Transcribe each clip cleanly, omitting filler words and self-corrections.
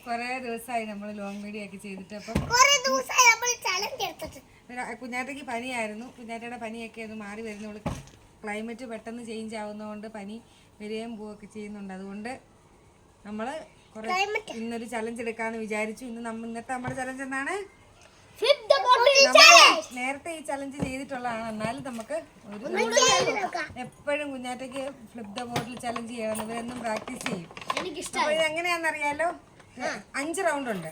കൊറേ ദിവസമായി നമ്മൾ ലോങ് വീഡിയോ ഒക്കെ ചെയ്തിട്ട് അപ്പം കുഞ്ഞാറ്റയ്ക്ക് പനിയായിരുന്നു. കുഞ്ഞാറ്റയുടെ പനിയൊക്കെ ഒന്ന് മാറി വരുന്നുള്ളൂ. ക്ലൈമറ്റ് പെട്ടെന്ന് ചേഞ്ച് ആവുന്നതുകൊണ്ട് പനി വരികയും പോവുകയൊക്കെ ചെയ്യുന്നുണ്ട്. അതുകൊണ്ട് നമ്മൾ കുറേ ഇന്നൊരു ചലഞ്ച് എടുക്കാമെന്ന് വിചാരിച്ചു. ഇന്നത്തെ നമ്മുടെ ചലഞ്ച് എന്താണ്? നേരത്തെ ഈ ചലഞ്ച് ചെയ്തിട്ടുള്ളതാണ്. എന്നാലും നമുക്ക് എപ്പോഴും കുഞ്ഞാറ്റയ്ക്ക് ഫ്ലിപ്പ് ദ ബോട്ടിൽ ചലഞ്ച് ചെയ്യണം. ഇവരെന്നും പ്രാക്ടീസ് ചെയ്യും. അപ്പോൾ ഇതെങ്ങനെയാണെന്നറിയാലോ? 5 റൗണ്ട് ഉണ്ട്.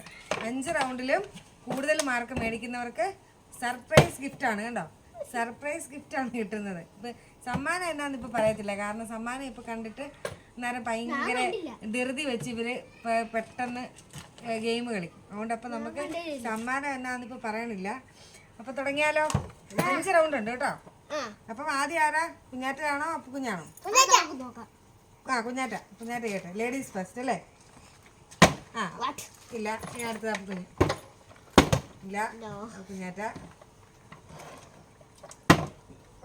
5 റൗണ്ടിലും കൂടുതൽ മാർക്ക് മേടിക്കുന്നവർക്ക് സർപ്രൈസ് ഗിഫ്റ്റ് ആണ്. കണ്ടോ, സർപ്രൈസ് ഗിഫ്റ്റ് ആണ് കിട്ടുന്നത്. ഇപ്പം സമ്മാനം എന്നാന്ന് ഇപ്പം പറയത്തില്ല. കാരണം സമ്മാനം ഇപ്പം കണ്ടിട്ട് അന്നേരം ഭയങ്കര ധൃതി വെച്ച് ഇവര് പെട്ടെന്ന് ഗെയിം കളിക്കും. അതുകൊണ്ട് അപ്പം നമുക്ക് സമ്മാനം എന്നാന്ന് ഇപ്പം പറയണില്ല. അപ്പം തുടങ്ങിയാലോ? 5 റൗണ്ട് ഉണ്ട് കേട്ടോ. അപ്പം ആദ്യം ആരാ? കുഞ്ഞാറ്റയാണോ അപ്പു കുഞ്ഞാണോ? കുഞ്ഞാറ്റ കേട്ടെ. ലേഡീസ് ഫസ്റ്റ് അല്ലേ? ഇല്ല, ഞാൻ അടുത്തത് അപ്പു കുഞ്ഞ്. ഇല്ല, കുഞ്ഞാറ്റ. ഓ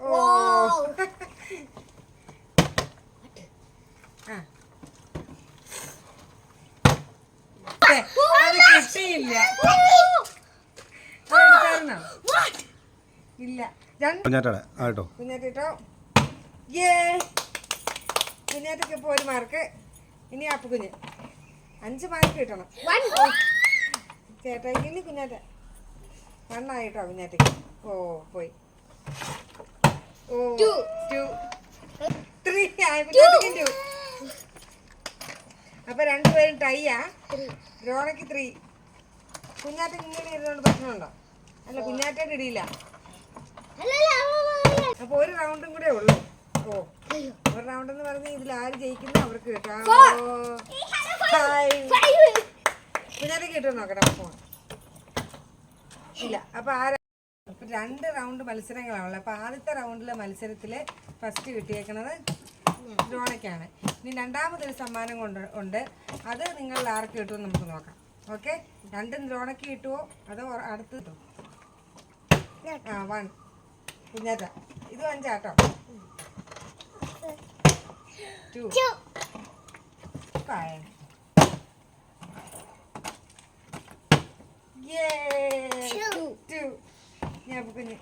അത് കിട്ടിയില്ല. ഇല്ല, കുഞ്ഞാറ്റോ. കുഞ്ഞാറ്റക്ക് ഇപ്പൊ 1 മാർക്ക്. ഇനി അപ്പു കുഞ്ഞ് 5 മാർക്ക് കിട്ടണം. ചേട്ടായിക്ക് ഇനി കുഞ്ഞാറ്റ 1 ആയിട്ടോ കുഞ്ഞാറ്റക്ക്. ഓ പോയി. ഓ 2 3 ആയി. കുഞ്ഞാറ്റക്ക് 2. അപ്പൊ രണ്ടുപേരും ടൈയാ. രോണയ്ക്ക് 3. കുഞ്ഞാറ്റക്ക് ഇങ്ങനെ ഇരുന്നോണ്ട് പ്രശ്നമുണ്ടോ? അല്ല, കുഞ്ഞാറ്റയുടെ ഇടിയില്ല. അപ്പൊ 1 റൗണ്ടും കൂടെ ഉള്ളു. ഓ 1 റൗണ്ട് എന്ന് പറഞ്ഞാൽ ഇതിൽ ആര് ജയിക്കുന്നു അവർക്ക് കിട്ടാം. കുഞ്ഞാറ്റക്ക് കിട്ടും നോക്കട്ടെ. ഫോൺ ഇല്ല. അപ്പൊ 2 റൗണ്ട് മത്സരങ്ങളാണല്ലോ. അപ്പൊ ആദ്യത്തെ റൗണ്ടിലെ മത്സരത്തില് ഫസ്റ്റ് കിട്ടിയേക്കുന്നത് രോണയ്ക്കാണ്. ഇനി രണ്ടാമതൊരു സമ്മാനം ഉണ്ട്. അത് നിങ്ങൾ ആർക്ക് കിട്ടുമെന്ന് നമുക്ക് നോക്കാം. ഓക്കെ, 2 രോണയ്ക്ക് കിട്ടുമോ അതോ അടുത്ത് കിട്ടുമോ? 1 കുഞ്ഞാറ്റ. ഇത് 5 ആട്ടോ. 2 2 ഞാൻ കുഞ്ഞ്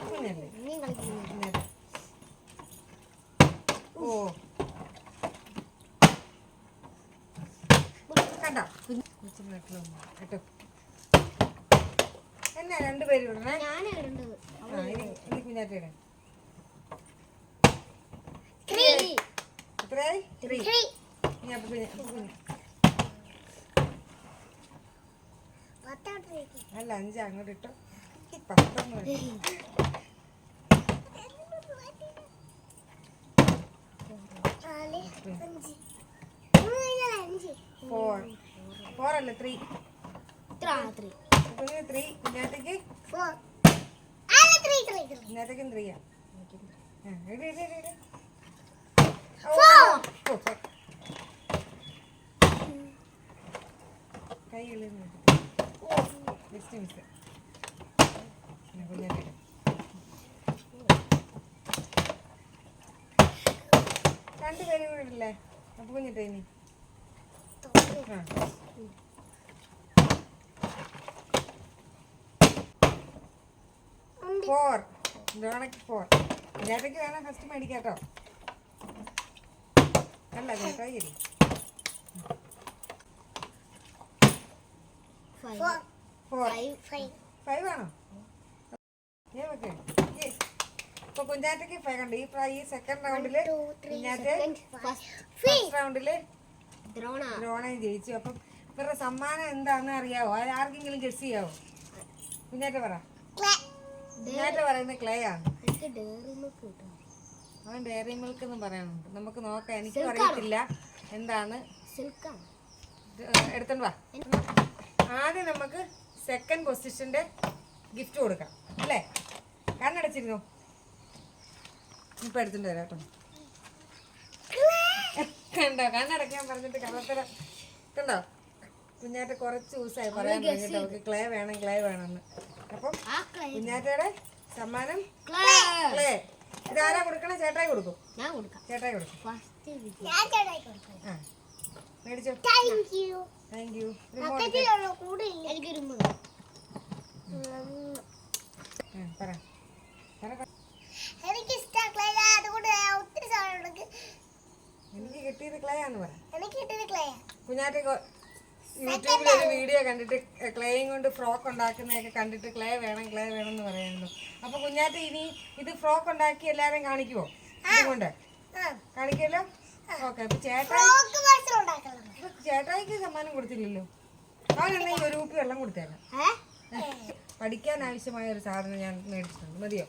കുഞ്ഞല്ലേ. ഓ കണ്ടോ കേട്ടോ. എന്നാ 2 പേര് ഇടണേ. ഇനി കുഞ്ഞാറ്റ ഇടേ. എത്രയായി? 3. ഞാൻ കുഞ്ഞ് അല്ല 5 അങ്ങോട്ട് ഇട്ടോ. 10 4 അല്ല 3. കുഞ്ഞാറ്റയ്ക്ക് 4. കുഞ്ഞാറ്റയ്ക്കും 3 ആ. കൈ മിസ് കുഞ്ഞാറ്റ. രണ്ടുപേരും കൂടെ ഇല്ലേ? അപ്പൊ കുഞ്ഞിട്ടേ ഇനി 4. രോണയ്ക്ക് 4. കുഞ്ഞാറ്റയ്ക്ക് വേണം ഫസ്റ്റ് മേടിക്കാട്ടോ. അല്ല ചേട്ടായി 5 ആണോ? ഇപ്പൊ കുഞ്ഞാറ്റയ്ക്ക് 5 കണ്ടു. ഈ സെക്കൻഡ് റൗണ്ടില് കുഞ്ഞാറ്റ, ഫസ്റ്റ് റൗണ്ടില് ദ്രോണയും ജയിച്ചു. അപ്പം ഇവരുടെ സമ്മാനം എന്താണെന്ന് അറിയാവോ? ആർക്കെങ്കിലും ഗസ് ചെയ്യാവോ? കുഞ്ഞാറ്റ പറ. കുഞ്ഞാറ്റ പറയുന്നത് ക്ലേ ആണ്. അവൻ ഡയറി മിൽക്ക് എന്നും പറയാനുണ്ട്. നമുക്ക് നോക്കാം. എനിക്ക് അറിയത്തില്ല എന്താണ്. എടുത്തോണ്ട് വാ. ആദ്യം നമുക്ക് സെക്കൻഡ് പൊസിഷന്റെ ഗിഫ്റ്റ് കൊടുക്കാം അല്ലേ? കണ്ണടച്ചിരുന്നു. ഇപ്പൊ എടുത്തിട്ട് വരാം കേട്ടോ. കണ്ടോ, കണ്ണടയ്ക്കാൻ പറഞ്ഞിട്ട് കള്ളത്തര കണ്ടോ. കുഞ്ഞാറ്റ കുറച്ച് ദിവസമായി പറയാൻ വേണ്ടിട്ട് അവർക്ക് ക്ലേ വേണമെന്ന്. അപ്പം കുഞ്ഞാറ്റയുടെ സമ്മാനം ക്ലേ. ഇതാരാ കൊടുക്കണേ? ചേട്ടായി കൊടുക്കും. ഞാൻ കൊടുക്കാം. ചേട്ടായി കൊടുക്കും. ഞാൻ ചേട്ടായി കൊടുക്കാം. ആ മേടിച്ചോ. Thank you. Thank you. എനിക്ക് പറ. എനിക്ക് എനിക്ക് കിട്ടിയത് ക്ലേ ആന്ന് പറ. ക്ലേ. കുഞ്ഞാറ്റ യൂട്യൂബിൽ ഒരു വീഡിയോ കണ്ടിട്ട് ക്ലേയും കൊണ്ട് ഫ്രോക്ക് ഉണ്ടാക്കുന്നതൊക്കെ കണ്ടിട്ട് ക്ലേ വേണം എന്ന് പറയുന്നു. അപ്പൊ കുഞ്ഞാറ്റ ഇനി ഇത് ഫ്രോക്ക് ഉണ്ടാക്കി എല്ലാരും കാണിക്കുവോ? ഇതുകൊണ്ട് കാണിക്കല്ലോ. ഓക്കെ. അപ്പൊ ചേട്ടായിക്ക് സമ്മാനം കൊടുത്തില്ലല്ലോ. അവനെന്നാ ഈ ഒരു കുപ്പി വെള്ളം കൊടുത്തേക്കാം. പഠിക്കാൻ ആവശ്യമായ ഒരു സാധനം ഞാൻ മേടിച്ചിട്ടുണ്ട്. മതിയോ?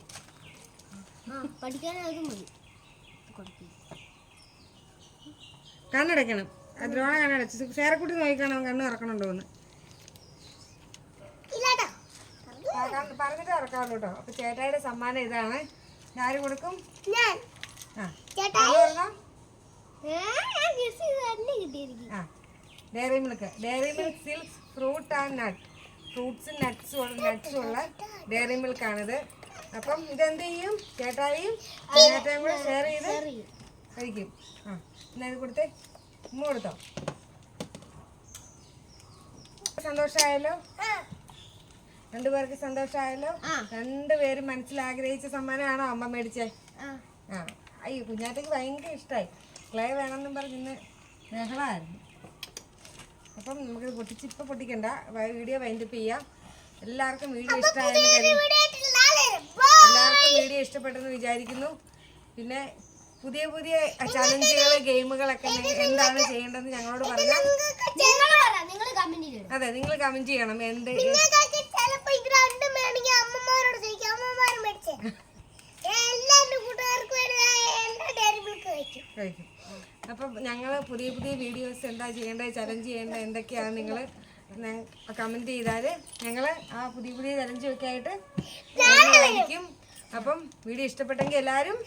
കണ്ണടയ്ക്കണം. ദ്രോണ കണ്ണടച്ച് സേരക്കുട്ടി നോക്കിക്കണം കണ്ണ് ഇറക്കണുണ്ടോന്ന് പറഞ്ഞിട്ട് ഇറക്കാവുള്ളൂ കേട്ടോ. അപ്പൊ ചേട്ടായിയുടെ സമ്മാനം ഇതാണ്. ആര് കൊടുക്കും? Dairy milk silk fruit and nut ഫ്രൂട്ട്സും നട്ട്സും ഉള്ള ഡയറി മിൽക്കാണിത്. അപ്പം ഇതെന്ത് ചെയ്യും? ചേട്ടായും ചേട്ടായും കൂടെ ഷെയർ ചെയ്ത് കഴിക്കും. എന്നാ ഇത് കൊടുത്തേ. ഉമ്മ കൊടുത്തോ? സന്തോഷമായല്ലോ? രണ്ടുപേർക്ക് സന്തോഷമായല്ലോ? രണ്ടുപേരും മനസ്സിലാഗ്രഹിച്ച സമ്മാനമാണോ അമ്മ മേടിച്ചേ? അയ്യോ കുഞ്ഞാറ്റയ്ക്ക് ഭയങ്കര ഇഷ്ടമായി. ക്ലേ വേണമെന്നും പറഞ്ഞ് ഇന്ന് ബഹളമായിരുന്നു. അപ്പം നമുക്ക് ഇപ്പം പൊട്ടിക്കണ്ട. വീഡിയോ വൈൻഡപ്പ് ചെയ്യാം. എല്ലാവർക്കും വീഡിയോ ഇഷ്ടപ്പെട്ടെന്ന് വിചാരിക്കുന്നു. പിന്നെ പുതിയ ചലഞ്ചുകൾ ഗെയിമുകളൊക്കെ എന്താണ് ചെയ്യേണ്ടതെന്ന് ഞങ്ങളോട് പറഞ്ഞാൽ അതെ നിങ്ങൾ കമന്റ് ചെയ്യണം. എന്ത് കഴിക്കും. അപ്പം ഞങ്ങൾ പുതിയ വീഡിയോസ് എന്താ ചെയ്യേണ്ടത്, ചലഞ്ച് ചെയ്യേണ്ടത് എന്തൊക്കെയാണ് നിങ്ങൾ കമന്റ് ചെയ്താൽ ഞങ്ങൾ ആ പുതിയ ചലഞ്ചൊക്കെ ആയിട്ട് ആയിരിക്കും. അപ്പം വീഡിയോ ഇഷ്ടപ്പെട്ടെങ്കിൽ എല്ലാവരും